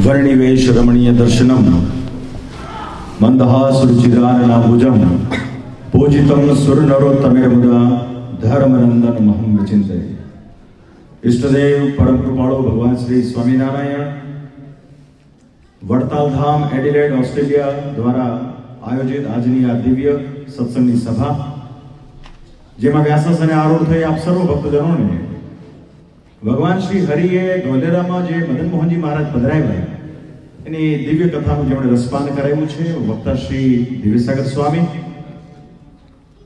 वर्णिवेश रमणीय दर्शनम मंदहास रुचिराननाभुजम पूजितम सुरनरोत्तमेर्मुदा धर्मनंदन महम विचिंते। इष्टदेव परम कृपाळु भगवान श्री स्वामीनारायण वड़ताल धाम एडिलेड ऑस्ट्रेलिया द्वारा आयोजित आजनी आ दिव्य सत्संगनी सभा जेमां व्यासासने आरूढ़ थई आप सर्व भक्तजनोने भगवान श्री हरिए ढोलेरामां जे मदन मोहनजी महाराज पधराव्या एनी दिव्य कथानुं जेमणे रसपान कराव्युं छे वक्ता श्री दिव्यसागर स्वामी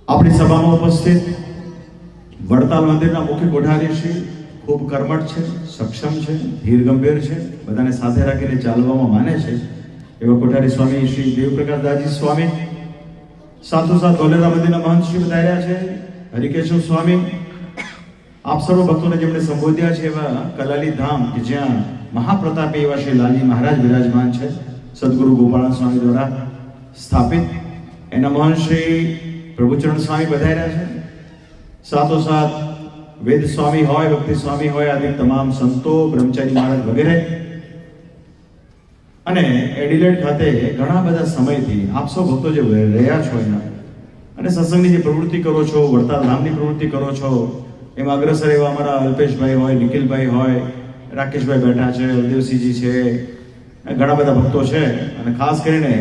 आपणी सभामां उपस्थित वड़ताल मंदिरना मुख्य कोठारी श्री खूब कर्मठ छे, सक्षम छे, धीर गंभीर छे, बधाने साथे राखीने चालवामां माने छे एवा कोठारी स्वामी श्री देवप्रकाश दाजी स्वामी, साथोसाथ ढोलेरा मंदिरना महंत श्री पधार्या छे हरिकेशव स्वामी, आप सर्व भक्तों ने जेमणे संबोध्या छे एवा कलाली धाम के ज्यां महाप्रतापी एवा श्री लालजी महाराज विराजमान छे, सद्गुरु गोपाल स्वामी द्वारा स्थापित एना महंत श्री प्रभुचरण स्वामी पधार्या छे। साथोसाथ वेद स्वामी होय, भक्ति स्वामी होय, आदि तमाम संतो, ब्रह्मचारी महाराज वगैरह अने एडिलेड खाते घणा बधा समयथी आप सौ भक्तो जे રહ્યા છો અને સત્સંગની જે પ્રવૃત્તિ કરો છો, વડતાલ ધામની પ્રવૃત્તિ કરો છો, એમાં અગ્રસર એવા અમારા અલ્પેશભાઈ હોય, નિખિલભાઈ હોય, રાકેશભાઈ બેઠા છે, હરદેવસિંહજી છે, ઘણા બધા ભક્તો છે અને ખાસ કરીને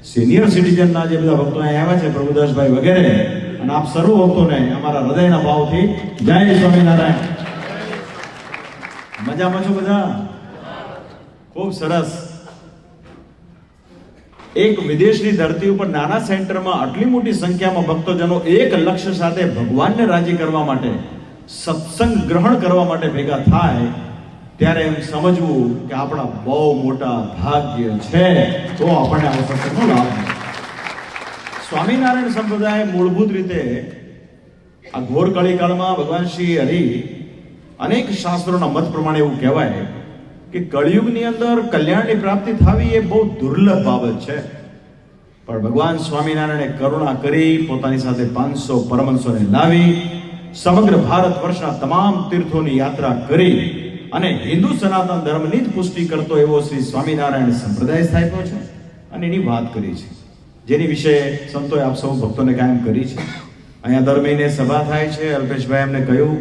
સિનિયર સિટીઝનના જે બધા ભક્તો અહીંયા આવ્યા છે પ્રભુદાસભાઈ વગેરે અને આપ સર્વ ભક્તોને અમારા હૃદયના ભાવથી જય સ્વામિનારાયણ। મજામાં છો બધા? ખૂબ સરસ। એક વિદેશની ધરતી ઉપર નાના સેન્ટરમાં આટલી મોટી સંખ્યામાં ભક્તજનો એક લક્ષ્ય સાથે ભગવાનને રાજી કરવા માટે સત્સંગ ગ્રહણ કરવા માટે ભેગા થાય ત્યારે એમ સમજવું કે આપણા બહુ મોટા ભાગ્ય છે તો આપણને આ સત્સંગનો લાભ મળે। સ્વામિનારાયણ સંપ્રદાય મૂળભૂત રીતે આ ઘોર કળીકાળમાં ભગવાન શ્રી હરિ અનેક શાસ્ત્રોના મત પ્રમાણે એવું કહેવાય કે કળિયુગની અંદર કલ્યાણની પ્રાપ્તિ થવી એ બહુ દુર્લભ બાબત છે, પણ ભગવાન સ્વામિનારાયણે કરુણા કરી પોતાની સાથે 500 પરમહંસોને લાવી સમગ્ર ભારત વર્ષના તમામ તીર્થોની યાત્રા કરી અને હિન્દુ સનાતન ધર્મની જ પુષ્ટિ કરતો એવો શ્રી સ્વામિનારાયણ સંપ્રદાય સ્થાપ્યો છે અને એની વાત કરી છે, જેની વિશે સંતોએ આપ સૌ ભક્તોને કાયમ કરી છે। અહીંયા દર મહિને સભા થાય છે। અલ્પેશભાઈ એમને કહ્યું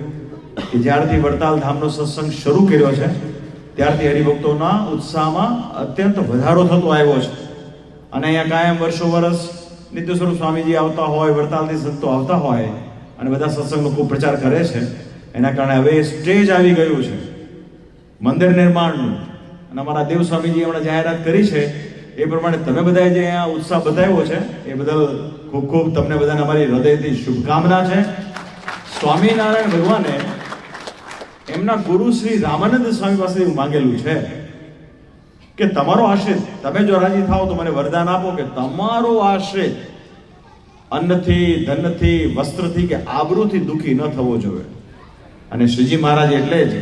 કે જ્યારથી વડતાલ ધામનો સત્સંગ શરૂ કર્યો છે ત્યારથી હરિભક્તોના ઉત્સાહમાં અત્યંત વધારો થતો આવ્યો છે અને અહીંયા કાયમ વર્ષો વર્ષ નિત્ય સ્વરૂપ સ્વામીજી આવતા હોય, વડતાલથી સંતો આવતા હોય અને બધા સત્સંગનો ખૂબ પ્રચાર કરે છે। એના કારણે હવે સ્ટેજ આવી ગયું છે મંદિર નિર્માણનું અને અમારા દેવ સ્વામીજી હમણાં જાહેરાત કરી છે એ પ્રમાણે તમે બધાએ જે અહીંયા ઉત્સાહ બતાવ્યો છે એ બદલ ખૂબ ખૂબ તમને બધાને અમારી હૃદયથી શુભકામના છે। સ્વામિનારાયણ ભગવાને એમના ગુરુ શ્રી રામાનંદ સ્વામી પાસે એવું માંગેલું છે કે તમારો આશ્રિત, તમે જો રાજી થાઓ તો મને વરદાન આપો કે તમારો આશ્રિત અન્નથી, ધનથી, વસ્ત્રથી કે આબરૂથી દુઃખી ન થવો જોઈએ। અને શ્રીજી મહારાજ એટલે જ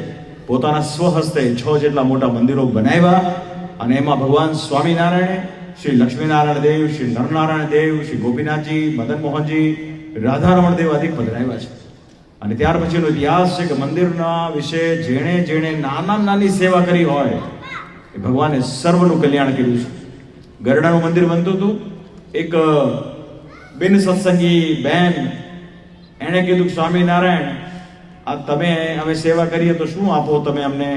પોતાના સ્વહસ્તે 6 જેટલા મોટા મંદિરો બનાવ્યા અને એમાં ભગવાન સ્વામિનારાયણ, શ્રી લક્ષ્મીનારાયણ દેવ, શ્રી નરનારાયણ દેવ, શ્રી ગોપીનાથજી, મદન મોહનજી, રાધારમણ દેવ આદિ પધરાવ્યા છે। અને ત્યાર પછીનો ઇતિહાસ છે કે મંદિરના વિશે જેણે જેણે નાની સેવા કરી હોય એ ભગવાને સર્વનું કલ્યાણ કર્યું છે। ગરડાનું મંદિર બનતું હતું, એક બિન સત્સંગી બેન એણે કીધું સ્વામિનારાયણ આ તમે અમે સેવા કરીએ તો શું આપો તમે અમને?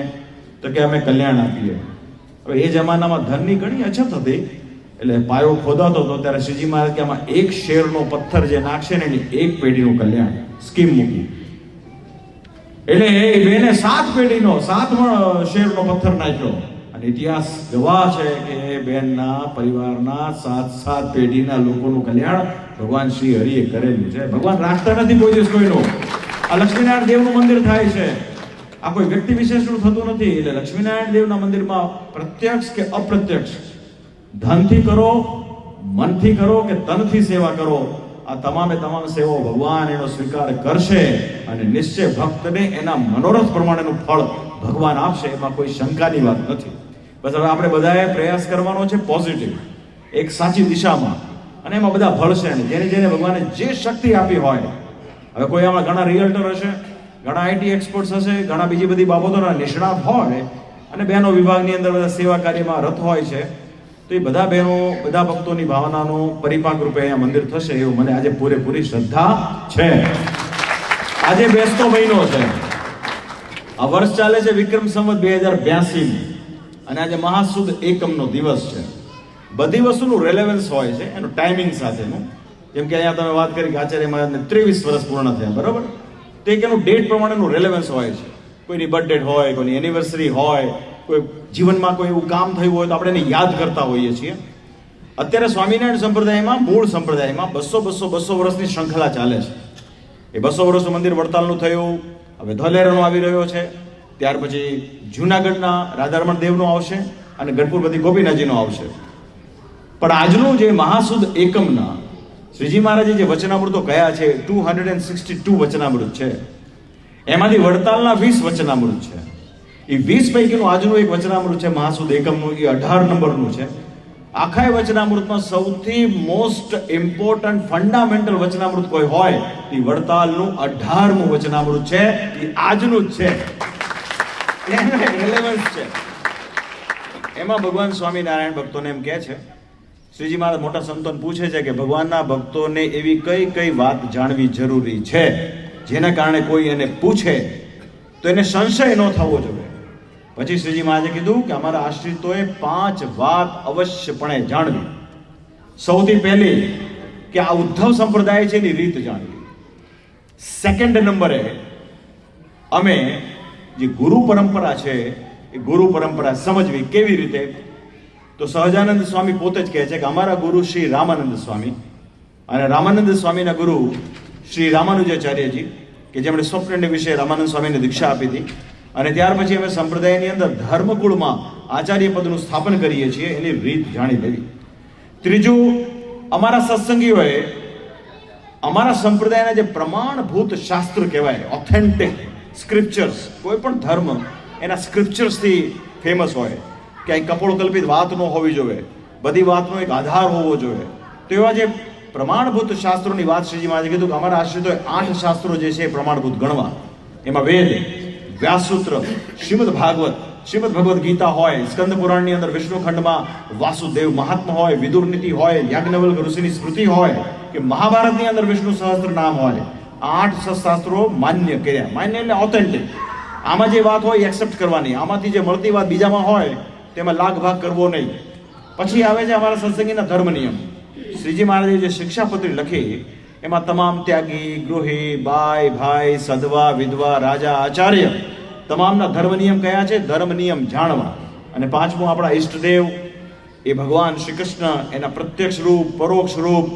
તો કે અમે કલ્યાણ આપીએ। હવે એ જમાનામાં ધનની ઘણી અછત હતી એટલે પાયો ખોદાતો હતો ત્યારે શ્રીજી મહારાજ કે આમાં 1 શેરનો પથ્થર જે નાખશે ને એની 1 પેઢીનું કલ્યાણ સ્કીમ મૂકી એટલે એ બેને 7 પેઢીનો 7 શેરનો પથ્થર નાખ્યો અને ઇતિહાસ ગવાહ છે કે એ બેનના પરિવારના 7 પેઢીના લોકોનું કલ્યાણ ભગવાન શ્રી હરિએ કરેલું છે। ભગવાન રાખતા નથી કોઈ દિવસ કોઈનું। આ લક્ષ્મીનારાયણ દેવનું મંદિર થાય છે, આ કોઈ વ્યક્તિ વિશેષનું થતું નથી। એટલે લક્ષ્મીનારાયણ દેવના મંદિરમાં પ્રત્યક્ષ કે અપ્રત્યક્ષ, ધનથી કરો, મનથી કરો કે તનથી સેવા કરો, આ તમામે તમામ સેવાઓ ભગવાન એનો સ્વીકાર કરશે અને નિશ્ચય ભક્તને એના મનોરથ પ્રમાણેનું ફળ ભગવાન આપશે, એમાં કોઈ શંકાની વાત નથી। બસ હવે આપણે બધાએ પ્રયાસ કરવાનો છે પોઝિટિવ, એક સાચી દિશામાં, અને એમાં બધા ભળશે અને જેને જેને ભગવાને જે શક્તિ આપી હોય। હવે કોઈ આમાં ઘણા રિયલ્ટર હશે, ઘણા આઈટી એક્સપર્ટ્સ હશે, ઘણા બીજી બધી બાબતોના નિષ્ણાત હોય, અને બહેનો વિભાગની અંદર બધા સેવા કાર્યમાં રત હોય છે. તો એ બધા બહેનો, બધા ભક્તોની ભાવનાનો પરિપાક રૂપે અહીંયા મંદિર થશે એવું મને આજે પૂરેપૂરી શ્રદ્ધા છે. આજે બેસતો મહિનો છે. આ વર્ષ ચાલે છે વિક્રમ સંવત 2082 અને આજે મહાસુદ એકમનો દિવસ છે. બધી વસ્તુનું રેલેવન્સ હોય છે એનું ટાઈમિંગ સાથેનું. જેમ કે અહીંયા તમે વાત કરી કે આચાર્ય મહારાજને 23 વર્ષ પૂર્ણ થયા, બરોબર? તો એક એનું ડેટ પ્રમાણેનું રેલેવન્સ હોય છે. કોઈની બર્થડે હોય, કોઈની એનિવર્સરી હોય, કોઈ જીવનમાં કોઈ એવું કામ થયું હોય તો આપણે એને યાદ કરતા હોઈએ છીએ. અત્યારે સ્વામિનારાયણ સંપ્રદાયમાં, મૂળ સંપ્રદાયમાં 200 વર્ષની શૃંખલા ચાલે છે. એ 200 વર્ષનું મંદિર વડતાલનું થયું, હવે ધોલેરાનું આવી રહ્યો છે, ત્યાર પછી જુનાગઢના રાધારમણ દેવનો આવશે અને ગઢપુરપતિ ગોપીનાથજીનો આવશે. પણ આજનું જે મહાસુદ એકમના શ્રીજી મહારાજે જે વચનામૃતો કયા છે, 262 વચનામૃત છે. એમાંથી વડતાલના 20 વચનામૃત છે. એ 20 પૈકીનું આજનું એક વચનામૃત છે મહાસુદ એકમનું, એ 18 નંબરનું છે. આખા વચનામૃતમાં સૌથી મોસ્ટ ઇમ્પોર્ટન્ટ ફંડામેન્ટલ વચનામૃત કોઈ હોય એ વડતાલનું 18મું વચનામૃત છે. એ આજનું જ છે, એનો રેલેવન્સ છે. એમાં ભગવાન સ્વામિનારાયણ ભક્તોને એમ કહે છે, શ્રીજી મહારાજ મોટા સંતોને પૂછે છે કે ભગવાનના ભક્તોને એવી કઈ કઈ વાત જાણવી જરૂરી છે જેના કારણે કોઈ એને પૂછે તો એને સંશય ન થવો જોઈએ. પછી શ્રીજી મહારાજે કીધું કે અમારા આશ્રિતોએ 5 વાત અવશ્યપણે જાણવી. સૌથી પહેલી કે આ ઉદ્ધવ સંપ્રદાય છે એની રીત જાણવી. સેકન્ડ નંબરે અમે જે ગુરુ પરંપરા છે એ ગુરુ પરંપરા સમજવી. કેવી રીતે? તો સહજાનંદ સ્વામી પોતે જ કહે છે કે અમારા ગુરુ શ્રી રામાનંદ સ્વામી અને રામાનંદ સ્વામીના ગુરુ શ્રી રામાનુજાચાર્યજી કે જેમણે સ્વપ્ન વિશે રામાનંદ સ્વામીને દીક્ષા આપી હતી. અને ત્યાર પછી અમે સંપ્રદાયની અંદર ધર્મકુળમાં આચાર્ય પદનું સ્થાપન કરીએ છીએ, એની રીત જાણી લેવી. ત્રીજું, અમારા સત્સંગીઓએ અમારા સંપ્રદાયના જે પ્રમાણભૂત શાસ્ત્ર કહેવાય, ઓથેન્ટિક સ્ક્રિપ્ચર્સ, કોઈ પણ ધર્મ એના સ્ક્રિપ્ચર્સથી ફેમસ હોય, ક્યાંય કપોળકલ્પિત વાત ન હોવી જોઈએ, બધી વાતનો એક આધાર હોવો જોઈએ. તો એવા જે પ્રમાણભૂત શાસ્ત્રોની વાત શ્રીજી મહારાજે કીધું કે અમારા આશ્રિતોએ 8 શાસ્ત્રો જે છે એ પ્રમાણભૂત ગણવા. એમાં વેદ, વ્યાસસૂત્ર, શ્રીમદ ભાગવત, શ્રીમદ ભગવદ્ ગીતા હોય, સ્કંદ પુરાણની અંદર વિષ્ણુ ખંડમાં વાસુદેવ મહાત્મા હોય, વિદુર નીતિ હોય, યાજ્ઞવલ્ક ઋષિની સ્મૃતિ હોય કે મહાભારતની અંદર વિષ્ણુ સહસ્ત્ર નામ હોય. 8 શાસ્ત્રો માન્ય કર્યા. માન્ય એટલે ઓથેન્ટિક. આમાં જે વાત હોય એક્સેપ્ટ કરવાની, આમાંથી જે મળતી વાત બીજામાં હોય તેમાં લાગ ભાગ કરવો નહીં. પછી આવે છે અમારા સત્સંગીના ધર્મ નિયમ. શ્રીજી મહારાજે જે શિક્ષાપત્રી લખી એમાં તમામ ત્યાગી, ગૃહી, બાઈ, ભાઈ, સદવા, વિધવા, રાજા, આચાર્ય તમામના ધર્મ નિયમ કયા છે, ધર્મ નિયમ જાણવા. અને 5મું આપણા ઈષ્ટદેવ એ ભગવાન શ્રી કૃષ્ણ, એના પ્રત્યક્ષ રૂપ, પરોક્ષ રૂપ,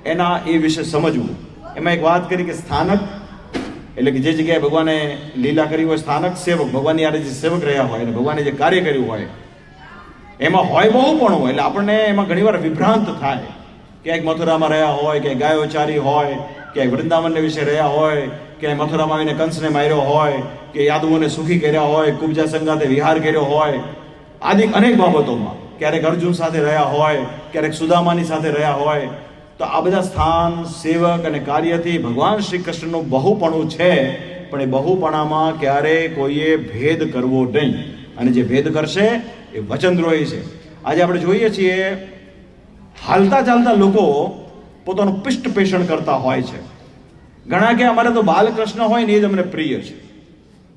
એના એ વિશે સમજવું. એમાં એક વાત કરી કે સ્થાનક એટલે કે જે જગ્યાએ ભગવાને લીલા કરી હોય, સ્થાનક સેવક, ભગવાનની આરે જે સેવક રહ્યા હોય અને ભગવાને જે કાર્ય કર્યું હોય એમાં હોય બહુ પણ હોય. એટલે આપણને એમાં ઘણીવાર વિભ્રાંત થાય. ક્યાંક મથુરામાં રહ્યા હોય, ક્યાંક ગાયોચારી હોય, ક્યાંક વૃંદાવનને વિશે રહ્યા હોય, ક્યાંક મથુરામાં આવીને કંસને માર્યો હોય, કે યાદવોને સુખી કર્યા હોય, કુબજા સંગાતે વિહાર કર્યો હોય, આદિ અનેક બાબતોમાં. ક્યારેક અર્જુન સાથે રહ્યા હોય, ક્યારેક સુદામાની સાથે રહ્યા હોય. તો આ બધા સ્થાન, સેવક અને કાર્યથી ભગવાન શ્રી કૃષ્ણનું બહુપણું છે, પણ એ બહુપણામાં ક્યારેય કોઈએ ભેદ કરવો નહીં. અને જે ભેદ કરશે એ વચનદ્રોહી છે. આજે આપણે જોઈએ છીએ હાલતા ચાલતા લોકો પોતાનું પિષ્ટ પેષણ કરતા હોય છે. ઘણા કે અમારે તો બાલકૃષ્ણ હોય ને એ જ અમને પ્રિય છે.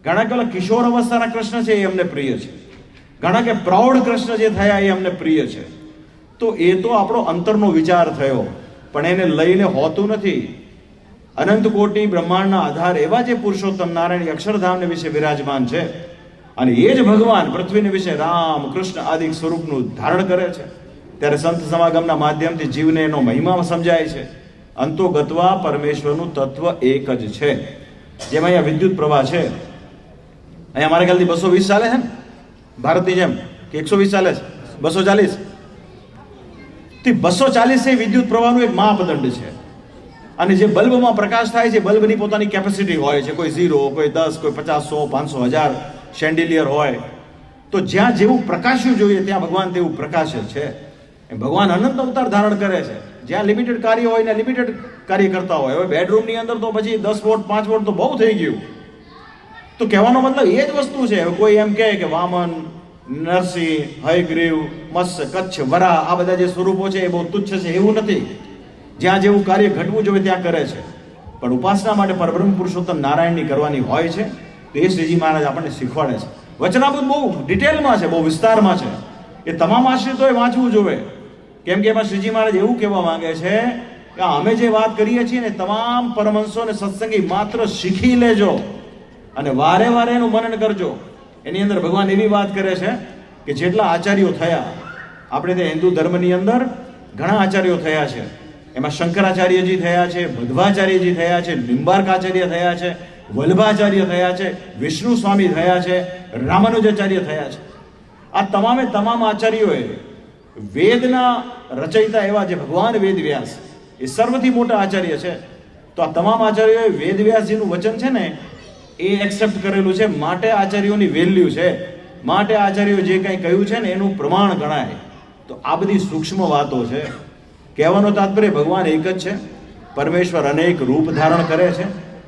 ઘણા કે કિશોર અવસ્થાના કૃષ્ણ છે એ અમને પ્રિય છે. ઘણા કે પ્રૌઢ કૃષ્ણ જે થયા એ અમને પ્રિય છે. તો એ તો આપણો અંતરનો વિચાર થયો, પણ એને લઈને હોતું નથી. અનંત કોટી બ્રહ્માંડના આધાર એવા જે પુરુષોત્તમ નારાયણ અક્ષરધામને વિશે વિરાજમાન છે અને એ જ ભગવાન પૃથ્વીને વિશે રામ, કૃષ્ણ આદિ સ્વરૂપનું ધારણ કરે છે. ત્યારે સંત સમાગમના માધ્યમથી જીવને એનો મહિમા સમજાય છે. અંતો ગત્વા પરમેશ્વરનું તત્વ એક જ છે. જેમાં અહીંયા વિદ્યુત પ્રવાહ છે, અહીંયા મારા ખ્યાલથી 220 ચાલે છે ને ભારતની જેમ, કે 120 ચાલે છે? 240. 240 એ વિદ્યુત પ્રવાહનું એક માપદંડ છે. અને જે બલ્બમાં પ્રકાશ થાય છે, બલ્બની પોતાની કેપેસિટી હોય છે, કોઈ 0, કોઈ 10, કોઈ 50, 100, 500, 1000 શેન્ડિલિયર હોય. તો જ્યાં જેવું પ્રકાશ્યું જોઈએ ત્યાં ભગવાન તેવું પ્રકાશ છે. ભગવાન અનંત અવતાર ધારણ કરે છે. જ્યાં લિમિટેડ કાર્ય હોય ને લિમિટેડ કાર્ય કરતા હોય. હવે બેડરૂમની અંદર તો પછી 10 વોટ 5 વોટ તો બહુ થઈ ગયું. તો કહેવાનો મતલબ એ જ વસ્તુ છે. કોઈ એમ કહે કે વામન નરસિંહ, હયગ્રીવ, મત્સ્ય, કચ્છ, વરા આ બધા જે સ્વરૂપો છે એ બહુ તુચ્છ છે એવું નથી. જ્યાં જેવું કાર્ય ઘટવું જોઈએ ત્યાં કરે છે. પણ ઉપાસના માટે પરબ્રહ્મ પુરુષોત્તમ નારાયણની કરવાની હોય છે. તો એ શ્રીજી મહારાજ આપણને શીખવાડે છે. વચનામૃત બહુ ડિટેલમાં છે, બહુ વિસ્તારમાં છે. એ તમામ આશ્રિતોએ વાંચવું જોઈએ. કેમ કે એમાં શ્રીજી મહારાજ એવું કહેવા માંગે છે કે અમે જે વાત કરીએ છીએ ને તમામ પરમહંસો અને સત્સંગી માત્ર શીખી લેજો અને વારે વારે એનું મનન કરજો. એની અંદર ભગવાન એવી વાત કરે છે કે જેટલા આચાર્યો થયા, આપણે તે હિન્દુ ધર્મની અંદર ઘણા આચાર્યો થયા છે. એમાં શંકરાચાર્યજી થયા છે, મધ્વાચાર્યજી થયા છે, નિંબાર્કાચાર્ય થયા છે, વલ્ભાચાર્ય થયા છે, વિષ્ણુ સ્વામી થયા છે, રામાનુજાચાર્ય થયા છે. આ તમામે તમામ આચાર્યોએ વેદના રચયિતા એવા જે ભગવાન વેદવ્યાસ એ સર્વથી મોટા આચાર્ય છે. તો આ તમામ આચાર્યોએ વેદવ્યાસજીનું વચન છે ને એ એક્સેપ્ટ કરેલું છે. માટે આચાર્યોની વેલ્યુ છે, માટે આચાર્યો જે કંઈ કહ્યું છે ને એનું પ્રમાણ ગણાય. તો આ બધી સૂક્ષ્મ વાતો છે. કહેવાનો તાત્પર્ય ભગવાન એક જ છે, પરમેશ્વર અનેક રૂપ ધારણ કરે છે,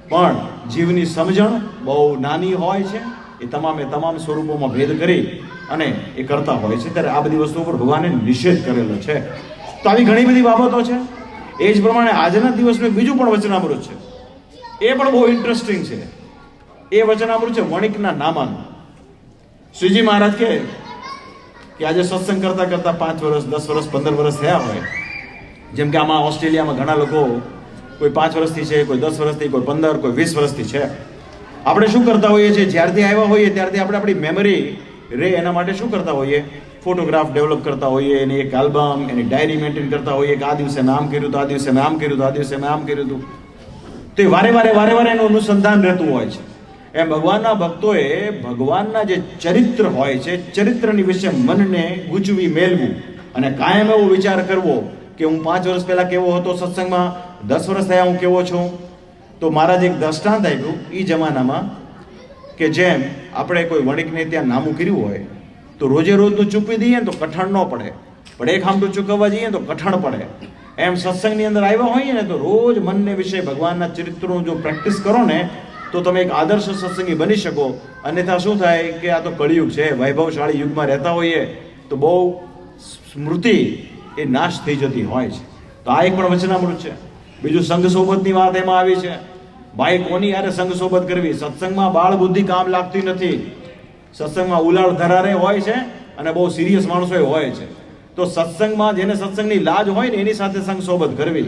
પણ જીવની સમજણ બહુ નાની હોય છે. એ તમામે તમામ સ્વરૂપોમાં ભેદ કરી અને એ કરતા હોય છે. ત્યારે આ બધી વસ્તુઓ પર ભગવાને નિષેધ કરેલો છે. તો આવી ઘણી બધી બાબતો છે. એ જ પ્રમાણે આજના દિવસનું બીજું પણ વચનામૃત છે. એ પણ બહુ ઇન્ટરેસ્ટિંગ છે. એ વચનામૃત છે વણિકના નામાનું. શ્રીજી મહારાજ કહે કે આજે સત્સંગ કરતા કરતા 5 વર્ષ, 10 વર્ષ, 15 વર્ષ થયા હોય. જેમ કે આમાં ઓસ્ટ્રેલિયામાં ઘણા લોકો કોઈ 5 વર્ષથી છે, કોઈ 10 વર્ષથી, કોઈ 15, કોઈ 20 વર્ષથી છે. આપણે શું કરતા હોઈએ છીએ, જ્યારથી આવ્યા હોઈએ ત્યારથી આપણે આપણી મેમરી રે એના માટે શું કરતા હોઈએ, ફોટોગ્રાફ ડેવલપ કરતા હોઈએ, એની એક આલ્બમ, એની ડાયરી મેન્ટેન કરતા હોઈએ કે આ દિવસે મેં આમ કર્યું હતું, આ દિવસે મેં આમ કર્યું હતું, આ દિવસે મેં આમ કર્યું હતું. તો એ વારે વારે એનું અનુસંધાન રહેતું હોય છે. એમ ભગવાનના ભક્તોએ ભગવાનના જે ચરિત્ર હોય છે, ચરિત્રની વિશે મનને ગૂંચવી મેળવું અને કાયમ એવો વિચાર કરવો કે હું 5 વર્ષ પહેલા કેવો હતો સત્સંગમાં, 10 વર્ષ થયા હું કેવો છું. તો મહારાજ એક દ્રષ્ટાંત આપ્યું એ જમાનામાં કે જેમ આપણે કોઈ વણિકને ત્યાં નામું કર્યું હોય તો રોજે રોજનું ચૂકવી દઈએ ને તો કઠણ ન પડે, પણ એક હામટું ચૂકવવા જઈએ તો કઠણ પડે. એમ સત્સંગની અંદર આવ્યા હોઈએ ને તો રોજ મનને વિશે ભગવાનના ચરિત્રનું જો પ્રેક્ટિસ કરો ને તો તમે એક આદર્શ સત્સંગી બની શકો. અન્યથા શું થાય કે આ તો કળિયુગ છે, વૈભવશાળી યુગમાં રહેતા હોઈએ તો બહુ સ્મૃતિ એ નાશ થઈ જતી હોય છે. તો આ એક પણ વચનામૃત છે. બીજું સંઘ સોબતની વાત એમાં આવી છે. ભાઈ કોની યારે સંઘ સોબત કરવી? સત્સંગમાં બાળ બુદ્ધિ કામ લાગતી નથી. સત્સંગમાં ઉલાળ ધરારે હોય છે અને બહુ સિરિયસ માણસો હોય છે. તો સત્સંગમાં જેને સત્સંગની લાજ હોય ને એની સાથે સંઘ સોબત કરવી.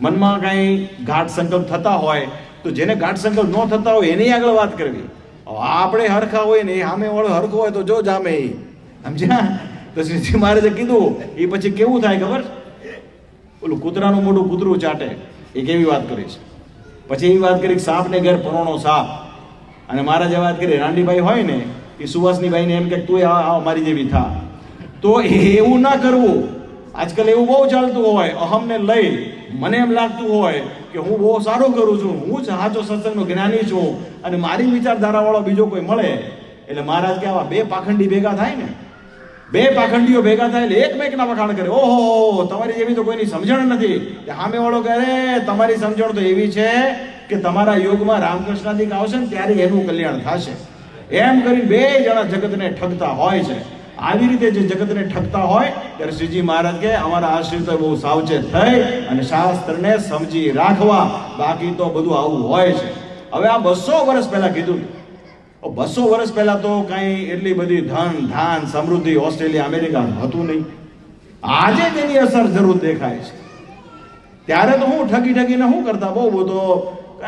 મનમાં કાંઈ ગાઢ સંકલ્પ થતા હોય તો જેને ગાઢ સંકલ્પ ન થતા હોય એની આગળ વાત કરવી. આપણે હરખા હોય ને એ સામે વાળો હરખો હોય તો જો જામે એ સમજ્યા. તો શ્રીજી મહારાજે કીધું એ પછી કેવું થાય ખબર? ઓલું કૂતરાનું મોઢું કૂતરું ચાટે, એ કેવી વાત કરી છે. પછી એવી વાત કરી સાપને ઘેર પરોણો સાપ. અને મહારાજે વાત કરી રાંડીભાઈ હોય ને એ સુવાસનીભાઈને એમ કે તું અમારી જેવી થા. તો એવું ના કરવું. આજકાલ એવું બહુ ચાલતું હોય, અહમને લઈ મને એમ લાગતું હોય કે હું બહુ સારું કરું છું, હું જ સાચો સત્સંગનો જ્ઞાની છું અને મારી વિચારધારા વાળો બીજો કોઈ મળે એટલે મહારાજ કે આવા 2 પાખંડી ભેગા થાય ને, 2 પાખંડીઓ ભેગા થાય એટલે એકમેકના વખાણ કરે. ઓહો તમારી જેવી તો કોઈની સમજણ નથી. સામે વાળો કહે તમારી સમજણ તો એવી છે કે તમારા યુગમાં રામકૃષ્ણાદિક આવશે ને ત્યારે એનું કલ્યાણ થશે. એમ કરીને 2 જણા જગતને ઠગતા હોય છે. આવી રીતે જે જગતને ઠગતા હોય ત્યારે શ્રીજી મહારાજ કે અમારા આશ્રિતો બહુ સાવચેત થઈ અને શાસ્ત્રને સમજી રાખવા, બાકી તો બધું આવું હોય છે. હવે આ 200 વર્ષ પહેલા કીધું. 200 વર્ષ પહેલા તો કઈ એટલી બધી ધન ધાન સમૃદ્ધિ ઓસ્ટ્રેલિયા અમેરિકા હતું નહીં. આજે તેની અસર જરૂર દેખાય છે. ત્યારે તો હું ઠગીને શું કરતા, બહુ બધો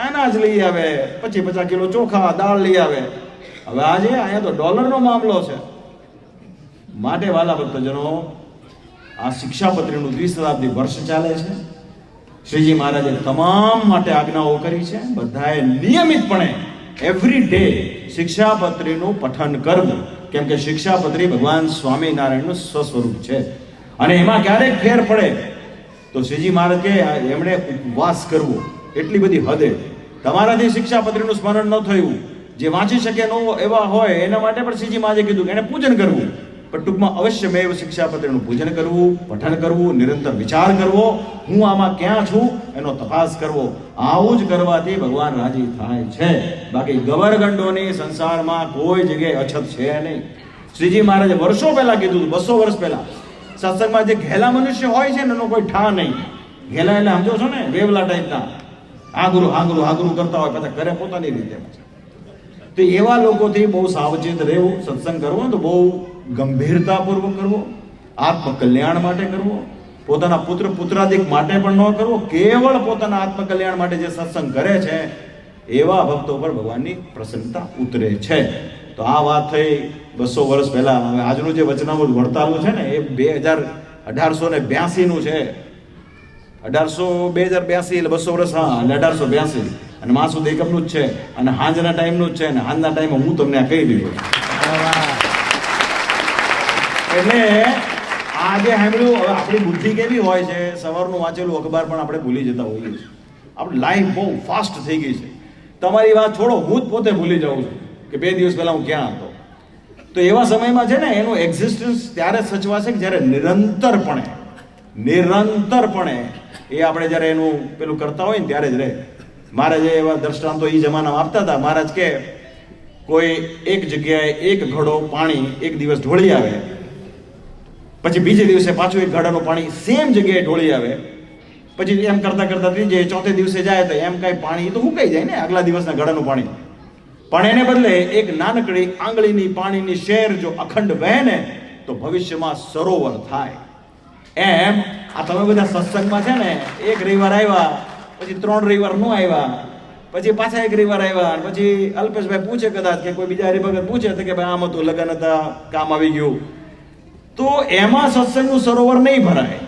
અનાજ લઈ આવે, 50 કિલો ચોખા દાળ લઈ આવે. હવે આજે અહીંયા તો ડોલરનો મામલો છે. માટે વાલા ભક્તજનો, આ શિક્ષાપત્રીનું દ્વિશતાબ્દી વર્ષ ચાલે છે. શ્રીજી મહારાજે તમામ માટે આજ્ઞાઓ કરી છે. બધાએ નિયમિતપણે એવરી ડે શિક્ષાપત્રીનું પઠન કરવું. કેમ કે શિક્ષાપત્રી ભગવાન સ્વામિનારાયણનું સ્વસ્વરૂપ છે અને એમાં ક્યારેક ફેર પડે તો શ્રીજી મહારાજ કે એમણે ઉપવાસ કરવો એટલી બધી હદે. તમારાથી શિક્ષાપત્રીનું સ્મરણ ન થયું, જે વાંચી શકે ન એવા હોય એના માટે પણ શ્રીજી મહારાજે કીધું કે એને પૂજન કરવું. પણ ટૂંકમાં અવશ્યમેવ શિક્ષાપત્રીનું પૂજન કરવું, પઠન કરવું, નિરંતર વિચાર કરવો, હું આમાં ક્યાં છું એનો તપાસ કરવો. આવું જ કરવાથી ભગવાન રાજી થાય છે. બાકી ગવરગંડોની સંસારમાં કોઈ જગ્યાએ અછત છે નહીં. શ્રીજી મહારાજે વર્ષો પહેલા કીધું હતું, 200 વર્ષ પહેલા. સત્સંગમાં જે ઘેલા મનુષ્ય હોય છે ને એનો કોઈ ઠા નહીં. ઘેલા એટલે સમજો છો ને, વેવલા ટાઈપના, આગરું કરતા હોય, પાછા કરે પોતાની રીતે. તો એવા લોકોથી બહુ સાવચેત રહેવું. સત્સંગ કરવો તો બહુ ગંભીરતાપૂર્વક કરવો, આત્મકલ્યાણ માટે કરવો, પોતાના પુત્રાદિક માટે પણ ન કરવો. કેવળ પોતાના આત્મકલ્યાણ માટે જે સત્સંગ કરે છે એવા ભક્તો પર ભગવાનની પ્રસન્નતા ઉતરે છે. તો આ વાત થઈ 200 વર્ષ પહેલા. હવે આજનું જે વચનામૃત વડતાલનું છે ને એ 1882 નું છે. 2082 એટલે 200 વર્ષ, હા, એટલે 1882. અને માસુદ એકમનું જ છે, અને હાંજના ટાઈમનું જ છે. અને હાંજના ટાઈમે હું તમને આ કહી દીધું. એટલે આ જે સાંભળ્યું, હવે આપણી બુદ્ધિ કેવી હોય છે, સવારનું વાંચેલું અખબાર પણ આપણે ભૂલી જતા હોઈએ છીએ. આપણી લાઈફ બહુ ફાસ્ટ થઈ ગઈ છે. તમારી વાત છોડો, હું જ પોતે ભૂલી જાઉં છું કે 2 દિવસ પહેલા હું ક્યાં હતો. તો એવા સમયમાં છે ને એનું એક્ઝિસ્ટન્સ ત્યારે સચવાશે કે જ્યારે નિરંતરપણે એ આપણે જ્યારે એનું પેલું કરતા હોય ને ત્યારે જ રહે. મહારાજે એવા દ્રષ્ટાંતો એ જમાનામાં આપતા હતા. મહારાજ કે કોઈ એક જગ્યાએ એક ઘડો પાણી એક દિવસ ઢોળી આવે, પછી બીજે દિવસે પાછું એક ઘડાનું પાણી સેમ જગ્યાએ ઢોળી આવે, પછી એમ કરતા ત્રીજે ચોથે દિવસે જાય તો એમ કાંઈ પાણી તો સુકાઈ જાય ને આગલા દિવસના ઘડાનું પાણી. પણ એને બદલે એક નાનકડી આંગળીની પાણીની શેર જો અખંડ વહે ને તો ભવિષ્યમાં સરોવર થાય. એમ આ તમે બધા સત્સંગમાં છે ને, એક રવિવાર આવ્યા, પછી 3 રવિવાર નો આવ્યા, પછી પાછા એક રવિવાર આવ્યા, પછી અલ્પેશભાઈ પૂછે કદાચ કે કોઈ બીજા હરિભગત પૂછે તો કે ભાઈ આમ હતું, લગ્ન હતા, કામ આવી ગયું, તો એમાં સત્સંગનું સરોવર નહીં ભરાય.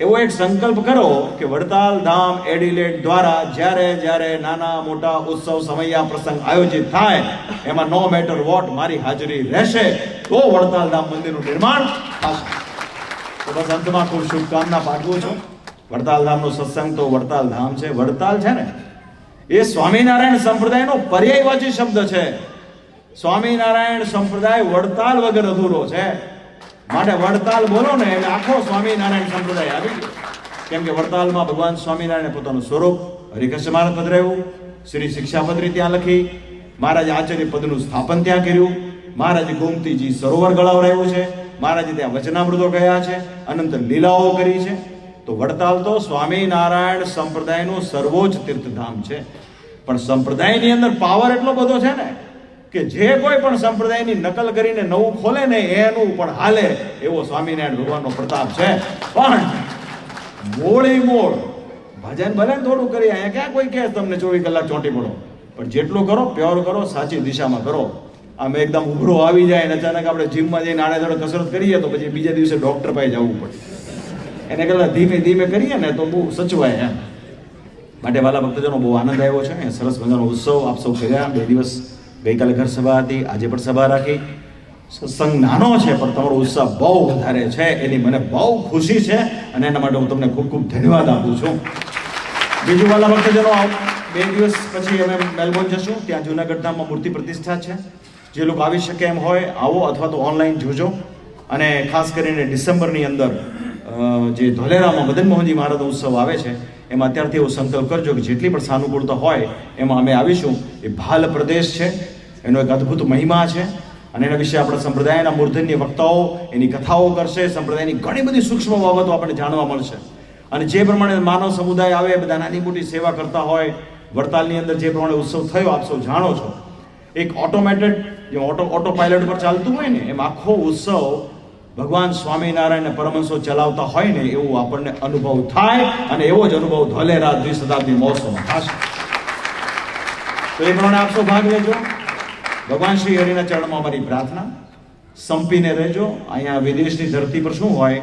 એવો એક સંકલ્પ કરો કે વડતાલ ધામ એડિલેટ દ્વારા જ્યારે નાના મોટા ઉત્સવ સમયા પ્રસંગ આયોજિત થાય એમાં નો મેટર વોટ મારી હાજરી રહેશે તો વડતાલ ધામ મંદિરનું નિર્માણ થશે. તો બસ અંતમાં ખૂબ શુભકામના પાઠવું છું. વડતાલ ધામનો સત્સંગ તો વડતાલ ધામ છે. વડતાલ છે ને એ સ્વામિનારાયણ સંપ્રદાયનો પર્યાયવાચી શબ્દ છે. સ્વામિનારાયણ સંપ્રદાય વડતાલ વગર અધૂરો છે. માટે વડતાલ બોલો ને એટલે આખો સ્વામિનારાયણ સંપ્રદાય આવી ગયો. કેમ કે વડતાલમાં ભગવાન સ્વામિનારાયણ પોતાનું સ્વરૂપ હરિકૃષ્ણ મહારાજ પધરાવ્યું, શ્રી શિક્ષાપત્રી ત્યાં લખી, મહારાજ આચાર્ય પદનું સ્થાપન ત્યાં કર્યું, મહારાજે ગોમતીજી સરોવર ગળાવરાયું છે, મહારાજે ત્યાં વચનામૃતો કહ્યા છે, અનંત લીલાઓ કરી છે. તો વડતાલ તો સ્વામિનારાયણ સંપ્રદાયનું સર્વોચ્ચ તીર્થધામ છે. પણ સંપ્રદાયની અંદર પાવર એટલો બધો છે ને કે જે કોઈ પણ સંપ્રદાયની નકલ કરીને નવું ખોલે ને એનું પણ હાલે એવો સ્વામિનારાયણ ભગવાનનો પ્રતાપ છે. પણ મૂળ ભજન ભલે થોડું કરી, અહીંયા ક્યાં કોઈ કહે તમને 24 કલાક ચોંટી પડો, પણ જેટલું કરો પ્યોર કરો, સાચી દિશામાં કરો. આમ એકદમ ઉભરો આવી જાય અને અચાનક આપણે જીમમાં જઈને આડે ધોડે કસરત કરીએ તો પછી બીજા દિવસે ડોક્ટર પાસે જવું પડે. એને કરતાં ધીમે કરીએ ને તો બહુ સચવાય એમ. માટે વાલા ભક્તજનો બહુ આનંદ આવ્યો છે. સરસ મજાનો ઉત્સવ આપ સૌ કર્યા. 2 દિવસ ગઈકાલે ઘર સભા હતી, આજે પણ સભા રાખી. સત્સંગ નાનો છે પણ તમારો ઉત્સાહ બહુ વધારે છે, એની મને બહુ ખુશી છે અને એના માટે હું તમને ખૂબ ધન્યવાદ આપું છું. બીજું વાલા ભક્તજનો, 2 દિવસ પછી અમે મેલબોર્ન જશું. ત્યાં જૂનાગઢ ધામમાં મૂર્તિ પ્રતિષ્ઠા છે. જે લોકો આવી શકે એમ હોય આવો, અથવા તો ઓનલાઈન જોજો. અને ખાસ કરીને ડિસેમ્બરની અંદર જે ધોલેરામાં મદન મોહનજી મહારાજ ઉત્સવ આવે છે એમાં અત્યારથી એવો સંકલ્પ કરજો કે જેટલી પણ સાનુકૂળતા હોય એમાં અમે આવીશું. એ ભાલ પ્રદેશ છે, એનો એક અદ્ભુત મહિમા છે અને એના વિશે આપણા સંપ્રદાયના મૂર્ધન્ય વક્તાઓ એની કથાઓ કરશે. સંપ્રદાયની ઘણી બધી સૂક્ષ્મ બાબતો આપણને જાણવા મળશે. અને જે પ્રમાણે માનવ સમુદાય આવે, બધા નાની મોટી સેવા કરતા હોય. વડતાલની અંદર જે પ્રમાણે ઉત્સવ થયો આપ સૌ જાણો છો. એક ઓટોમેટેડ જે ઓટો પાયલટ પર ચાલતું હોય ને એમ આખો ઉત્સવ ભગવાન સ્વામિનારાયણ પરમહંસો ચલાવતા હોય ને એવું આપણને અનુભવ થાય. અને એવો જ અનુભવ ધોલેરા દ્વિશતાબ્દી મહોત્સવમાં થશે. તો એ પ્રમાણે આપ સૌ ભાગ લેજો. ભગવાન શ્રી હરિના ચરણમાં અમારી પ્રાર્થના, સંપીને રહેજો. અહીંયા વિદેશની ધરતી પર શું હોય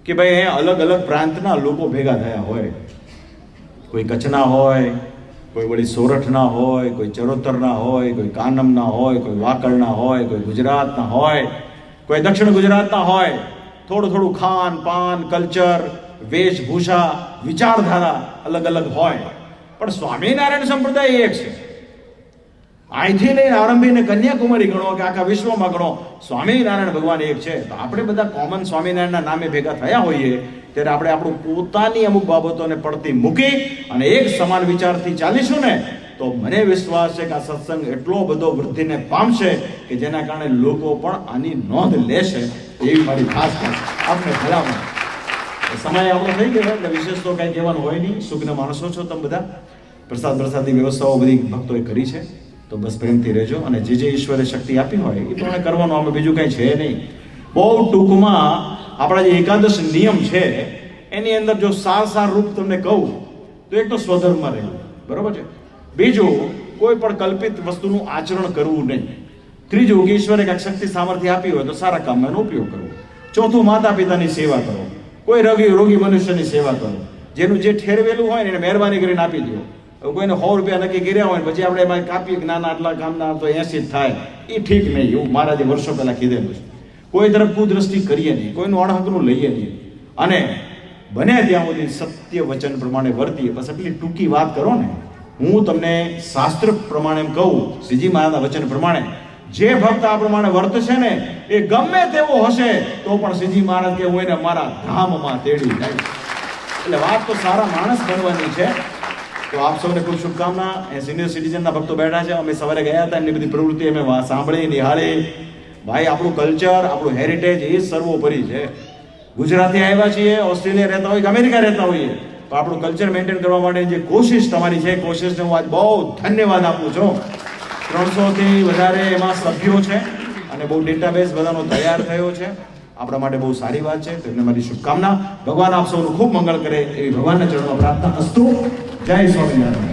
કે ભાઈ અહીંયા અલગ અલગ પ્રાંતના લોકો ભેગા થયા હોય. કોઈ કચ્છના હોય, કોઈ વળી સોરઠના હોય, કોઈ ચરોતરના હોય, કોઈ કાનમના હોય, કોઈ વાકડના હોય, કોઈ ગુજરાતના હોય, કોઈ દક્ષિણ ગુજરાતના હોય. થોડું ખાન પાન, કલ્ચર, વેશભૂષા, વિચારધારા અલગ અલગ હોય. પણ સ્વામિનારાયણ સંપ્રદાય એક છે. અહીંથી લઈને આરંભીને કન્યાકુમારી ગણો કે આખા વિશ્વમાં ગણો, સ્વામિનારાયણ ભગવાન એક છે. તો આપણે બધા કોમન સ્વામિનારાયણના નામે ભેગા થયા હોઈએ ત્યારે આપણે આપણું પોતાની અમુક બાબતોને પડતી મૂકી અને એક સમાન વિચારથી ચાલીશું ને તો મને વિશ્વાસ છે કે આ સત્સંગ એટલો બધો વૃદ્ધિને પામશે કે જેના કારણે લોકો પણ આની નોંધ લેશે, એવી મારી ખાસ આપને ભલામણ. સમય આપણો થઈ ગયો એટલે વિશેષ તો કંઈ કહેવાનું હોય નહીં. સુગ્ન માણસો છો તમે બધા. પ્રસાદની વ્યવસ્થાઓ બધી ભક્તોએ કરી છે, તો બસ પ્રેમથી રહેજો અને જે ઈશ્વરે શક્તિ આપી હોય એ પ્રમાણે કરવાનું. આમાં બીજું કંઈ છે નહીં. બહુ ટૂંકમાં આપણા જે એકાદશ નિયમ છે એની અંદર જો સાર રૂપ તમને કહું તો એક તો સ્વધર્મમાં રહેવું, બરોબર છે. બીજું, કોઈ પણ કલ્પિત વસ્તુનું આચરણ કરવું નહીં. ત્રીજું, કે ઈશ્વરે કંઈક શક્તિ સામર્થ્ય આપી હોય તો સારા કામમાં એનો ઉપયોગ કરવો. ચોથું, માતા પિતાની સેવા કરો. કોઈ રોગી મનુષ્યની સેવા કરો. જેનું જે ઠેરવેલું હોય ને એને મહેરબાની કરીને આપી દો. કોઈને 100 રૂપિયા નક્કી કર્યા હોય પછી આપણે એમાં કાપીએ કે નાના આટલા કામના તો 80 જ થાય, એ ઠીક નહીં. એવું મહારાજે વર્ષો પહેલા કીધેલું છે. કોઈ તરફ કુદ્રષ્ટિ કરીએ નહીં, કોઈનું અણહકનું લઈએ નહીં, અને બને ત્યાં સુધી સત્ય વચન પ્રમાણે વર્તીએ. બસ એટલી ટૂંકી વાત કરો ને. હું તમને શાસ્ત્ર પ્રમાણે એમ કહું, શ્રીજી મહારાજના વચન પ્રમાણે જે ભક્ત આ પ્રમાણે વર્તશે ને એ ગમે તેવો હશે તો પણ શ્રીજી મહારાજ કે હું એને મારા ધામમાં તેડી જાય. એટલે વાત તો સારા માણસ બનવાની છે. તો આપ સૌને ખૂબ શુભકામના. સિનિયર સિટીઝનના ભક્તો બેઠા છે, અમે સવારે ગયા હતા, એમની બધી પ્રવૃત્તિ અમે સાંભળી નિહાળી. ભાઈ, આપણું કલ્ચર, આપણું હેરિટેજ એ સર્વોપરી છે. ગુજરાતી આવ્યા છીએ, ઓસ્ટ્રેલિયા રહેતા હોય કે અમેરિકા રહેતા હોઈએ, તો આપણું કલ્ચર મેન્ટેન કરવા માટે જે કોશિશ તમારી છે, કોશિશને હું આજ બહુ ધન્યવાદ આપું છું. 300થી વધારે એમાં સભ્યો છે અને બહુ ડેટાબેઝ બધાનો તૈયાર થયો છે. આપણા માટે બહુ સારી વાત છે. તેમને મારી શુભકામના. ભગવાન આપ સૌનું ખૂબ મંગળ કરે એવી ભગવાનના ચરણમાં પ્રાર્થના. અસ્તુ. જય સ્વામિનારાયણ.